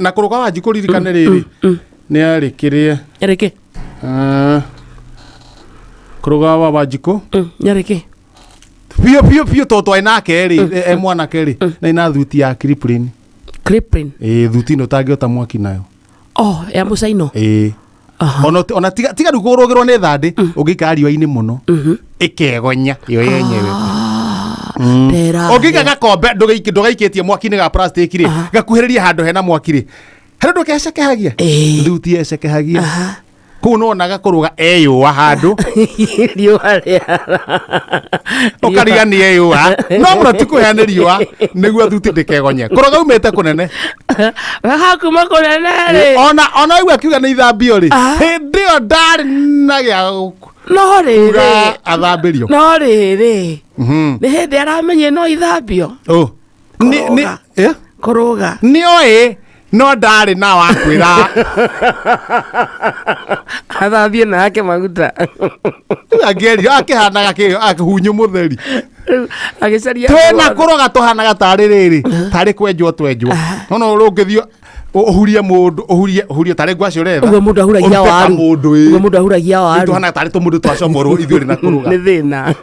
Na kuruga wa jiko ririkane riri ni arikirie Yareke. Kuruga wa jiko Yareke. Pio toto ainake ri mwana keri na ina thuti ya Criplin. Criplin. Thuti no tangiota mwaki nayo. Oh, ya musaino. Ona tiga rugorogirwo ni thandi ungikari wa ini muno. Ikegonya yo yenyewe. Ogika gakombe ndugaikitie mwaki ni ga plastic ri gakuhiriria handu hena mwaki ri hero ndukecekehagia thuti ecekehagia kuno naga kuruga eyua handu riua ukarigani eyua no muno tikuheane riua niguo thuti ndikegonye kuruga umete kunene hakuma kunene ri ona igua kiuga ni ithambio ri hindi o ndari na gia no riri athambirio no riri ni hindi aramenye no ithambio ni kuruga ni oi no ndari na wakwira athambie nake maguta ageri akihanaga kio akihunyu mutheri agicaria twena kuroga tuhanaga tari riri tari kwenjwo no rungithio uhurie mundu uhurie tari ngwacio retha ugo mundu ahuragia waru ugo mundu ahuragia waru tuhana tari tu mundu twacomorwo ithuĩ na kuruga ni thina